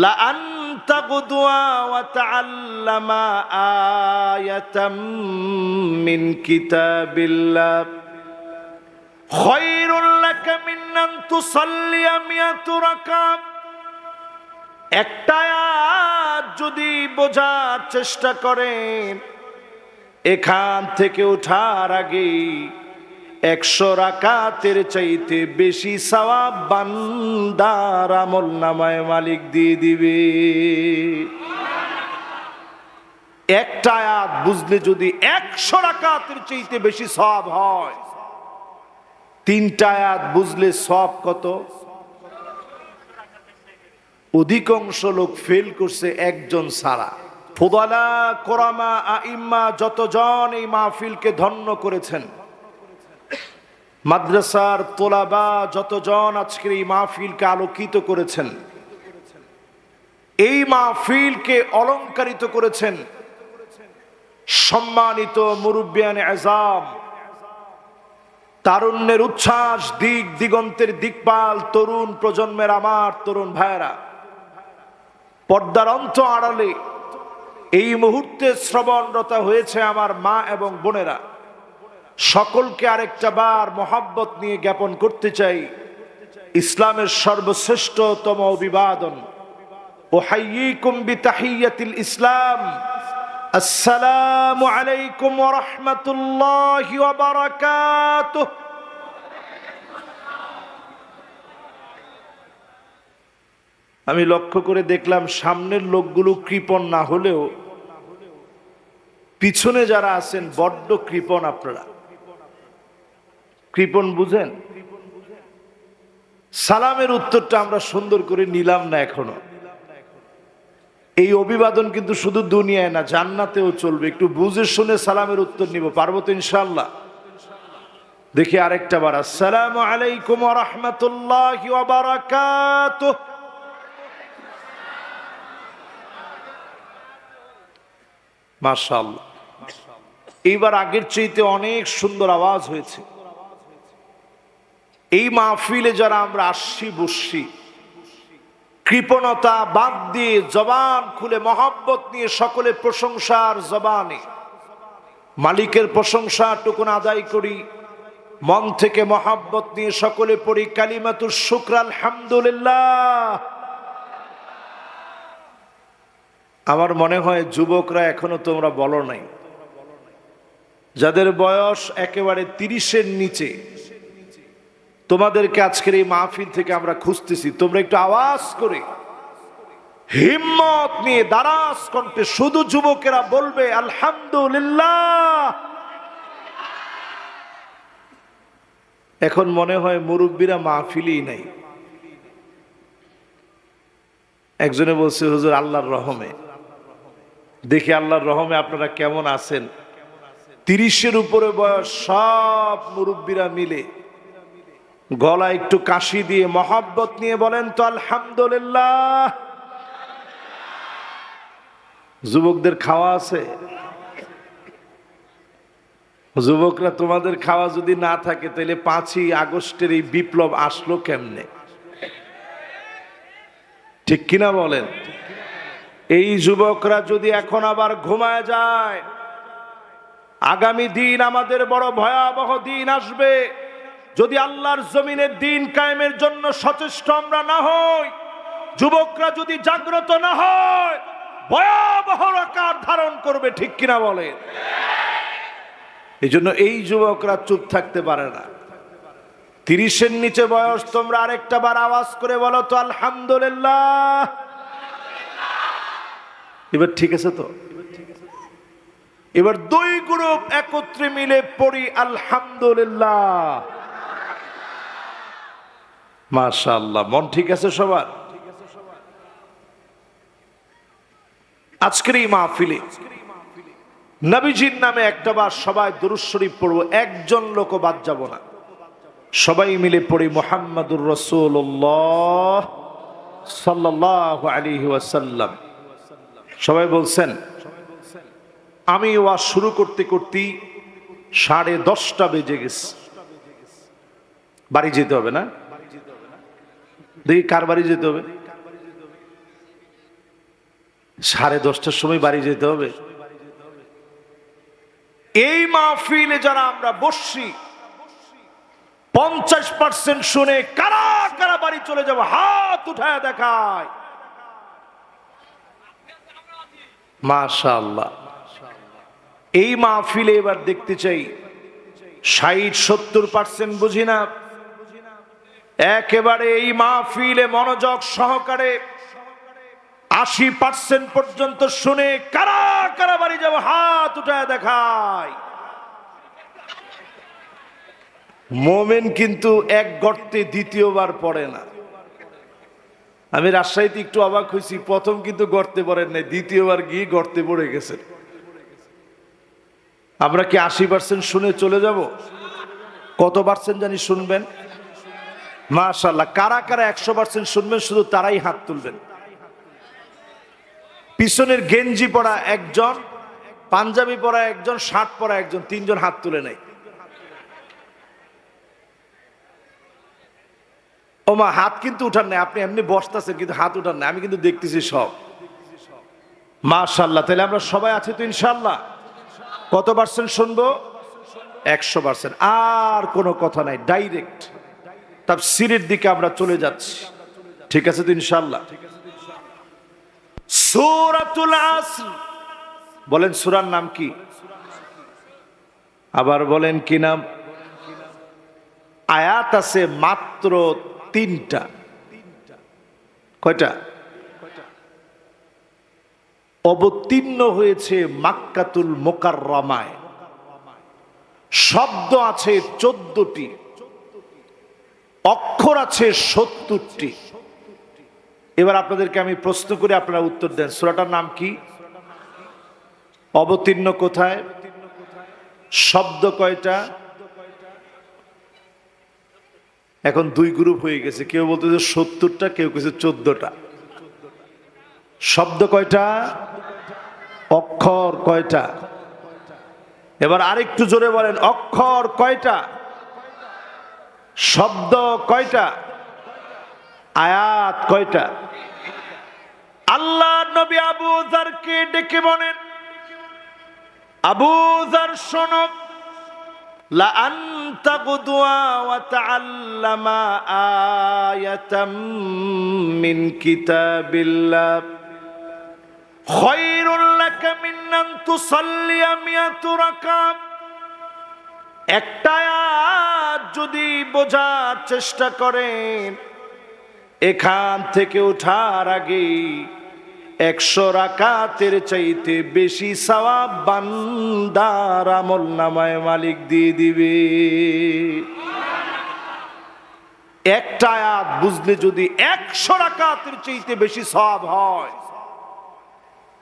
লা আন তাগদুয়া ওয়া তাআল্লামা আয়াতাম মিন কিতাবিল্লাহ খায়রুল লাকা মিন আন তুসাল্লিয়া মিয়াতু রাকাত। একটা আয়াত যদি বোঝার চেষ্টা করেন, এখান থেকে ওঠার আগে 100 রাকাতের চাইতে বেশি সওয়াব বান্দার আমলনামায় মালিক দিয়ে দিবে। একটা আয়াত বুঝলে যদি 100 রাকাতের চাইতে বেশি সওয়াব হয়, 3টা আয়াত বুঝলে সওয়াব কত? অধিকাংশ লোক ফেল করছে একজন ছাড়া। ফুদালা, কোরামা, আইম্মা যতজন এই মাহফিলকে ধন্য করেছেন, মাদ্রাসার তোলাবা যতজন আজকের এই মাহফিলকে আলোকিত করেছেন, এই মাহফিলকে অলংকারিত করেছেন সম্মানিত মুরব্বিয়ানে আযম, তারুণ্যের উচ্ছ্বাস, দিক দিগন্তের দিকপাল তরুণ প্রজন্মের আমার তরুণ ভাইয়েরা, পর্দার অন্ত আড়ালে এই মুহূর্তে শ্রবণরত হয়েছে আমার মা এবং বোনেরা, সকলকে আরেকটা বার মহব্বত নিয়ে জ্ঞাপন করতে চাই ইসলামের সর্বশ্রেষ্ঠতম অভিবাদন, উহাইয়িকুম বিতাহিয়াতিল ইসলাম, আসসালামু আলাইকুম ওয়া রাহমাতুল্লাহি ওয়া বারাকাতুহু। আমি লক্ষ্য করে দেখলাম সামনের লোকগুলো কৃপণ না হলেও পিছনে যারা আছেন বড্ড কৃপণ। আপনারা কৃপণ বুঝেন? সালামের উত্তরটা আমরা সুন্দর করে নিলাম না এখনো। এই অভিবাদন কিন্তু শুধু দুনিয়ায় না, জান্নাতেও চলবে। একটু বুঝে শুনে সালামের উত্তর নিব, পারবো তো ইনশাআল্লাহ? দেখি আরেকটা বার, আসসালামু আলাইকুম ওয়া রাহমাতুল্লাহি ওয়া বারাকাতুহু। মাশাআল্লাহ, এইবার আগের চাইতে অনেক সুন্দর আওয়াজ হয়েছে। এই মাহফিলে যারা আমরা আসছি বসছি, কৃপণতা বাদ দিয়ে জবান খুলে মহব্বত নিয়ে সকলে প্রশংসার জবানে মালিকের প্রশংসাটুকুন আদায় করি, মন থেকে মহব্বত নিয়ে সকলে পড়ি কালিমাতুশ শুকর আলহামদুলিল্লাহ। আমার মনে হয় যুবকরা এখনো তোমরা বলো নাই, যাদের বয়স একেবারে 30-এর নিচে, তোমাদেরকে আজকের এই মাহফিল থেকে আমরা খুঁজতেছি। তোমরা একটু আওয়াজ করে হিম্মত নিয়ে দারাজ কণ্ঠে শুধু যুবকেরা বলবে আলহামদুলিল্লাহ। এখন মনে হয় মুরব্বীরা মাহফিলই নাই। একজনে বলছে হুজুর আল্লাহর রহমে। দেখি আল্লাহর রহমে আপনারা কেমন আছেন। 30-এর উপরে বয়স সব মুরব্বীরা মিলে গলা একটু কাশি দিয়ে মহব্বত নিয়ে বলেন তো আলহামদুলিল্লাহ। যুবকদের খাওয়া আছে? যুবকরা, তোমাদের খাওয়া যদি না থাকে তাহলে 5ই আগস্টের এই বিপ্লব আসলো কেমনে? ঠিক কিনা বলেন? এই যুবকরা যদি এখন আবার ঘুমায় যায়, আগামী দিন আমাদের বড় ভয়াবহ দিন আসবে। যদি আল্লাহর জমিনের দিন কায়েমের জন্য সচেষ্ট আমরা না হই, যুবকরা যদি জাগ্রত না হয়, ভয়াবহ আকার ধারণ করবে। ঠিক কিনা বলেন? এই জন্য এই যুবকরা চুপ থাকতে পারে না। 30-এর নিচে বয়স তোমরা আরেকটা বার আওয়াজ করে বলো তো আলহামদুলিল্লাহ। এবার ঠিক আছে তো? এবার 2 গ্রুপ একত্রে মিলে পড়ি আলহামদুলিল্লাহ। মাশাআল্লাহ, মন ঠিক আছে সবার? আজকের এই মাহফিলে নবীজির নামে একটা বার সবাই দুরূদ শরীফ পড়বো, একজন লোক বাদ যাব না। সবাই মিলে পড়ি মুহাম্মাদুর রাসূলুল্লাহ সাল্লাল্লাহু আলাইহি ওয়াসাল্লাম। সবাই বলছেন। আমি ওয়াজ শুরু করতে করতেই 10:30 বেজে গেছে। বাড়ি যেতে হবে না? দেখি কার বাড়ি যেতে হবে? 10:30টার সময় বাড়ি যেতে হবে। এই মাহফিলে যারা আমরা বসছি 50% শুনে কারা কারা বাড়ি চলে যাব, হাত উঠায় দেখায়। মাশাআল্লাহ। এই মাহফিলে এবার দেখতে চাই 60-70% বুঝি না, একেবারে এই মাহফিলে মনোযোগ সহকারে 80% পর্যন্ত শুনে কারা কারা বাড়ি যাব, হাত উঠায় দেখায়। মোমেন কিন্তু এক গর্তে দ্বিতীয়বার পড়ে না। আমি রাজশাহীতে একটু অবাক হয়েছি, প্রথম কিন্তু গর্তে পড়েন নাই, দ্বিতীয়বার গিয়ে গর্তে পড়ে গেছেন। আমরা কি 80% শুনে চলে যাব? কত পার্সেন্ট জানি শুনবেন? মাশাআল্লাহ। কারা কারা 100% শুনবেন শুধু তারাই হাত তুলবেন। পিছনের গেঞ্জি পরা একজন, পাঞ্জাবি পরা একজন, শার্ট পরা একজন, 3 জন হাত তুলে নাই। ও মা, হাত কিন্তু উঠান নাই, আপনি এমনি বসতেছেন কিন্তু হাত উঠান নাই, আমি কিন্তু দেখতেছি সব। মাশাআল্লাহ। তাহলে আমরা সবাই আছি তো ইনশাআল্লাহ? কত পার্সেন্ট শুনবো? 100%। আর কোনো কথা নাই, ডাইরেক্ট তাফসীরের দিকে আমরা চলে যাচ্ছি। ঠিক আছে তো ইনশাআল্লাহ? সূরাতুল আসর। বলেন সূরার নাম কি? আবার বলেন কি নাম? আয়াত আছে মাত্র 3টা। কয়টা? অবতীর্ণ হয়েছে মাক্কাতুল মুকাররমায়। শব্দ আছে 14টি, অক্ষর আছে 70টি। এবার আপনাদেরকে আমি প্রশ্ন করে আপনারা উত্তর দেন, সূরাটার নাম কি? অবতীর্ণ কোথায়? শব্দ কয়টা? এখন 2 গ্রুপ হয়ে গেছে, কেউ বলতেছে 70টা, কেউ কিছু 14টা। শব্দ কয়টা? অক্ষর কয়টা? এবার আরেকটু জোরে বলেন, অক্ষর কয়টা? শব্দ কয়টা? আয়াত কয়টা? আল্লাহ নবী আবু যারকে ডেকে বলেন, আবু যার শোনো, লা আনতা গুদওয়া ওয়া তাআল্লামা আয়াতাম মিন কিতাবিল্লাহ খায়রুল লাকা মিন আন তুসাল্লিয়া মিয়াতু রাকাত। একটা আয়াত যদি বোঝার চেষ্টা করেন, এখান থেকে ওঠার আগে 100 রাকাতের চাইতে বেশি সওয়াব বান্দার আমলনামায় মালিক দিয়ে দিবে। একটা আয়াত বুঝলে যদি 100 রাকাতের চাইতে বেশি সওয়াব হয়,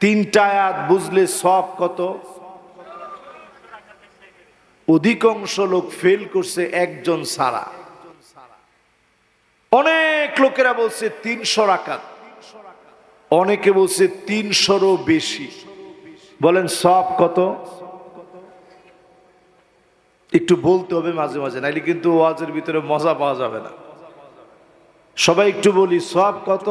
3টা আয়াত বুঝলে সওয়াব কত? অধিকাংশ লোক ফেল করছে একজন ছাড়া। অনেক লোকেরা বলছে 300 রাকাত, অনেকে বলছে 300-রও বেশি। বলেন সওয়াব কত? একটু বলতে হবে মাঝে মাঝে, নাইলে কিন্তু ওয়াজের ভিতরে মজা পাওয়া যাবে না। সবাই একটু বলি, সওয়াব কত?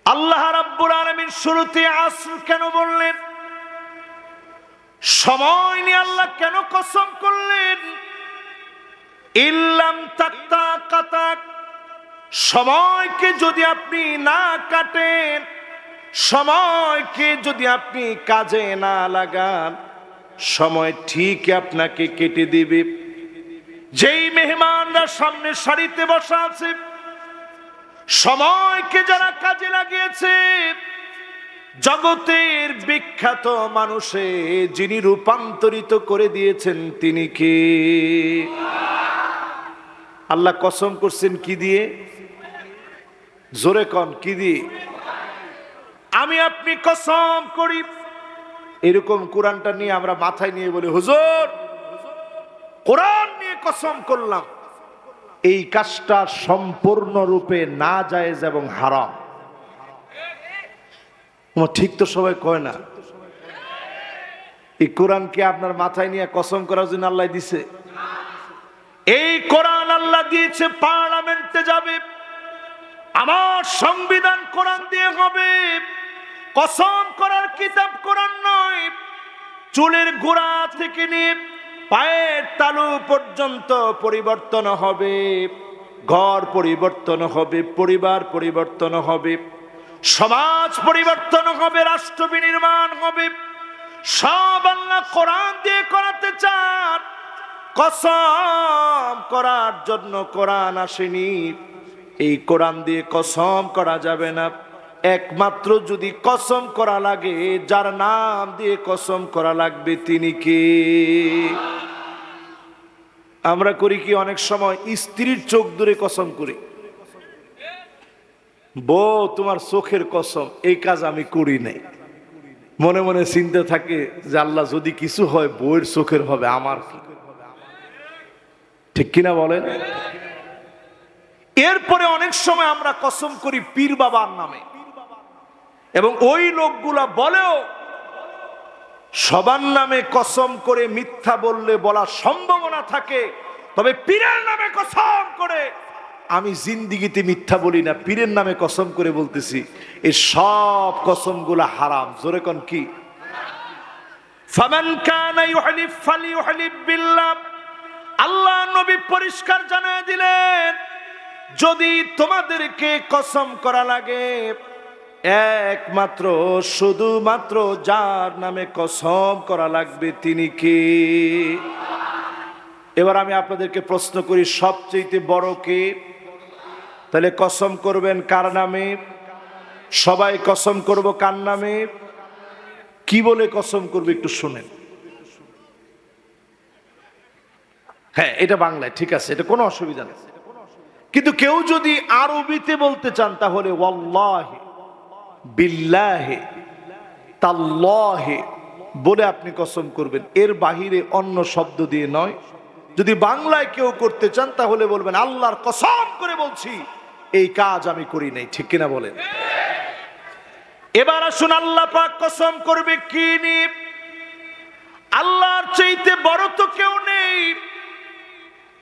আল্লাহ রাব্বুল আলামিন শুরুতে আসর কেন বললেন? সময় নিয়ে আল্লাহ কেন কসম করলেন? ইল্লাম তাক্তা কাতাক, সময়কে যদি আপনি না কাটেন, সময়কে যদি আপনি কাজে না লাগান, সময় ঠিক আপনাকে কেটে দিবে। যেই মেহমানরা সামনে সারিতে বসা আছে, সময়কে যারা কাজে লাগিয়েছে, জগতের বিখ্যাত মানুষে যিনি রূপান্তরিত করে দিয়েছেন তিনি কে? আল্লাহ কসম করছেন কি দিয়ে? জোরে কন, কি দিয়ে? আমি আপনি কসম করি। এরকম কোরআনটা নিয়ে আমরা মাথায় নিয়ে বলি, হুজুর কোরআন নিয়ে কসম করলাম। এই কাজটা সম্পূর্ণরূপে নাজায়েজ এবং হারাম। ঠিক তো সবাই কয় না? এই কোরআনকে আপনার মাথায় নিয়ে কসম করার জন্য আল্লাহ দিছে? এই কোরআন আল্লাহ দিয়েছে পার্লামেন্টে যাবে, আমার সংবিধান কোরআন দিয়ে হবে, কসম করার কিতাব কোরআন নয়। চুলের গোড়া থেকে নিয়ে পায়ের তালু পর্যন্ত পরিবর্তন হবে, ঘর পরিবর্তন হবে, পরিবার পরিবর্তন হবে, সমাজ পরিবর্তন হবে, রাষ্ট্র বিনির্মাণ হবে। সব আল্লাহ কোরআন দিয়ে করাতে চান। কসম করার জন্য কোরআন আসেনি, এই কোরআন দিয়ে কসম করা যাবে না। একমাত্র যদি কসম করা লাগে, যার নাম দিয়ে কসম করা লাগবে তিনি কে? আমরা করি কি অনেক সময় স্ত্রীর চোখ ধরে কসম করি, বউ তোমার চোখের কসম, এই কাজ আমি করি নাই। মনে মনে চিন্তা থাকে যে আল্লাহ যদি কিছু হয় বউয়ের চোখের হবে, আমার কি? ঠিক কিনা বলেন? এরপরে অনেক সময় আমরা কসম করি পীর বাবার নামে, এবং ওই লোকগুলা বলেও সবার নামে কসম করে মিথ্যা বললে বলার সম্ভাবনা থাকে, তবে পীরের নামে কসম করে আমি জিন্দিগিতে মিথ্যা বলি না, পীরের নামে কসম করে বলতেছি। এই সব কসমগুলা হারাম। জোরে কোন কি? ফামান কানা ইউহলিফ ফালিইউহলিফ বিল্লাহ। আল্লাহ নবী পরিষ্কার জানায় দিলেন, যদি তোমাদেরকে কসম করা লাগে, একমাত্র শুধুমাত্র যার নামে কসম করা লাগবে তিনি কে? এবার আমি আপনাদেরকে প্রশ্ন করি, সবচেয়ে বড় কে? তাহলে কসম করবেন কার নামে? সবাই কসম করব কার নামে? কি বলে কসম করবে একটু শুনেন। হ্যাঁ, এটা বাংলায় ঠিক আছে, এটা কোনো অসুবিধা নেই। কিন্তু কেউ যদি আরবিতে বলতে চান, তাহলে ওয়াল্লাহি বিল্লাহি তাল্লাহি বলে আপনি কসম করবেন, এর বাহিরে অন্য শব্দ দিয়ে নয়। যদি বাংলায় কেউ করতে চান, তাহলে বলবেন আল্লাহর কসম করে বলছি এই কাজ আমি করি নাই। ঠিক কিনা বলেন? এবার আসুন, আল্লাহ পাক কসম করবে কি নিয়ে? আল্লাহর চাইতে বড় তো কেউ নেই।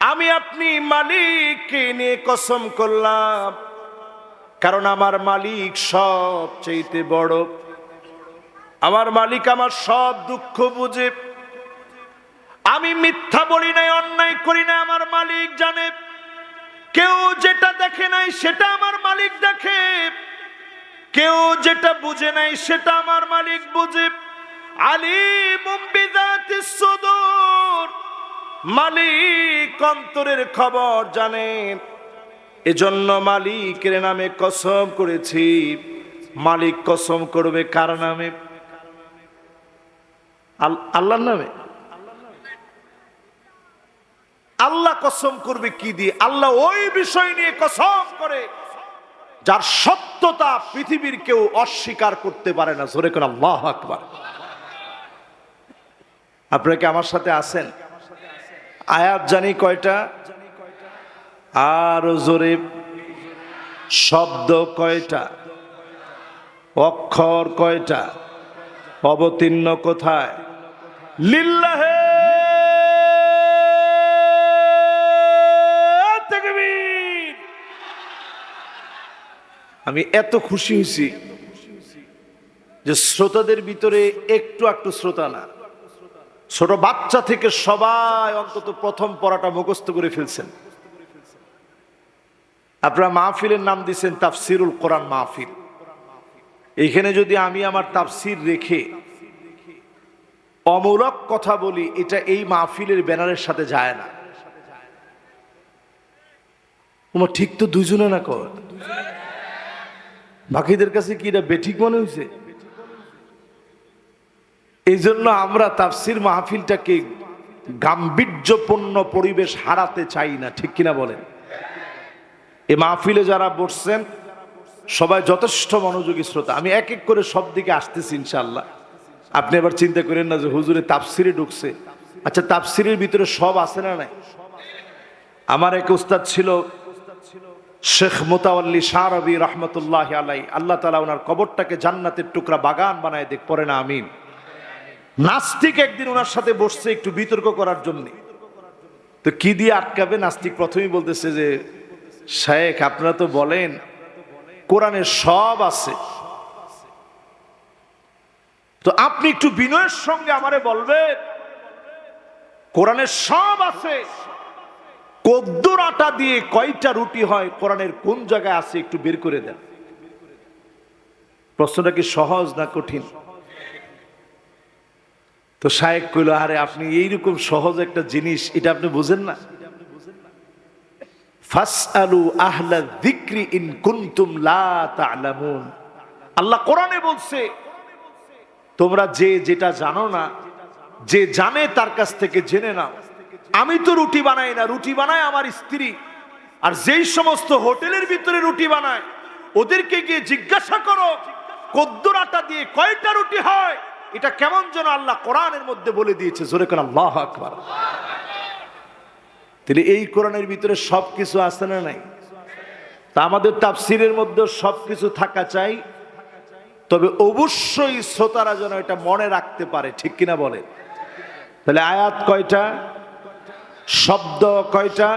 আমি আপনি মালিককে নিয়ে কসম করলাম, কারণ আমার মালিক সব চাইতে বড়। আমার মালিক আমার সব দুঃখ বুঝে। আমি মিথ্যা বলি নাই, অন্যায় করি না, আমার মালিক জানে। কেউ যেটা দেখে নাই সেটা আমার মালিক দেখে, কেউ যেটা বুঝে নাই সেটা আমার মালিক বুঝে। আলিমুম বিযাতিস সুদূর, মালিক অন্তরের খবর জানেন। এজন্য মালিকের নামে কসম করেছি। মালিক কসম করবে কার নামে? আল্লাহর নামে। আল্লাহ কসম করবে কি দিয়ে? আল্লাহ ওই বিষয় নিয়ে কসম করে যার সত্যতা পৃথিবীর কেউ অস্বীকার করতে পারে না। জোরে করে আল্লাহু আকবার। আপনারা কি আমার সাথে আছেন? আয়াত জানি কয়টা? আর জোরে। শব্দ কয়টা? অক্ষর কয়টা? অবতীর্ণ কোথায়? লিল্লাহে তাকবীর। আমি এত খুশি হয়েছি যে শ্রোতাদের ভিতরে একটু একটু শ্রোতা না, ছোট বাচ্চা থেকে সবাই অন্তত প্রথম পড়াটা মুখস্থ করে ফেলছেন। আপনারা মাহফিলের নাম দিচ্ছেন তাফসিরুল কোরআন মাহফিল। এইখানে যদি আমি আমার তাফসির রেখে অমূলক কথা বলি, এটা এই মাহফিলের ব্যানারের সাথে যায় না। তোমার ঠিক তো দুইজনে না কর, বাকিদের কাছে কি এটা বেঠিক মনে হয়েছে? এই জন্য আমরা তাফসির মাহফিলটাকে গাম্ভীর্যপূর্ণ পরিবেশ হারাতে চাই না। ঠিক কিনা বলেন? এই মাহফিলে যারা বসছেন সবাই যথেষ্ট মনোযোগী শ্রোতা। আমি এক এক করে সব দিকে আসতেছি ইনশাআল্লাহ। আপনি এবার চিন্তা করেন না যে হুজুরে তাফসিরে ঢুকছে। আচ্ছা, তাফসিরের ভিতরে সব আছে না নাই? আমার এক উস্তাদ ছিল শেখ মুতাওয়াল্লি শাহরবি রহমতুল্লাহ আলাই, আল্লাহ তাআলা ওনার কবরটাকে জান্নাতের টুকরা বাগান বানায় দেখ, পড়ে না আমিন। নাস্তিক একদিন ওনার সাথে বসছে একটু বিতর্ক করার জন্য। তো কি দিয়ে আটকাবে? নাস্তিক প্রথমেই বলতেছে যে শেখ আপনারা তো বলেন কোরআনে সব আছে। তো আপনি একটু বিনয়ের সঙ্গে আমারে বলবেন, কোরআনে সব আছে, কদ্দুর আটা দিয়ে কয়টা রুটি হয় কোরআনের কোন জায়গায় আছে একটু বের করে দেন। প্রশ্নটা কি সহজ না কঠিন? তো শায়েখ কইল, আরে আপনি এইরকম সহজ একটা জিনিস এটা আপনি বুঝেন না? ফাসআলু আহলা যিকরি ইন কুনতুম লা তা'লামুন। আল্লাহ কোরআনে বলছে, তোমরা যে যেটা জানো না, যে জানে তার কাছ থেকে জেনে নাও। আমি তো রুটি বানাই না, রুটি বানায় আমার স্ত্রী। আর যেই সমস্ত হোটেলের ভিতরে রুটি বানায় ওদেরকে গিয়ে জিজ্ঞাসা করো কদ্দুর আটা দিয়ে কয়টা রুটি হয়। এটা কেমন যেন আল্লাহ কোরআনের মধ্যে বলে দিয়েছে। জোরে করে আল্লাহু আকবার। তাহলে এই কোরআনের ভিতরে সবকিছু আছে না নাই? তা আমাদের তাফসীরের মধ্যে সবকিছু থাকা চাই, তবে অবশ্যই শ্রোতারা যেন এটা মনে রাখতে পারে, ঠিক কিনা বলে? তাহলে আয়াত কয়টা, শব্দ কয়টা?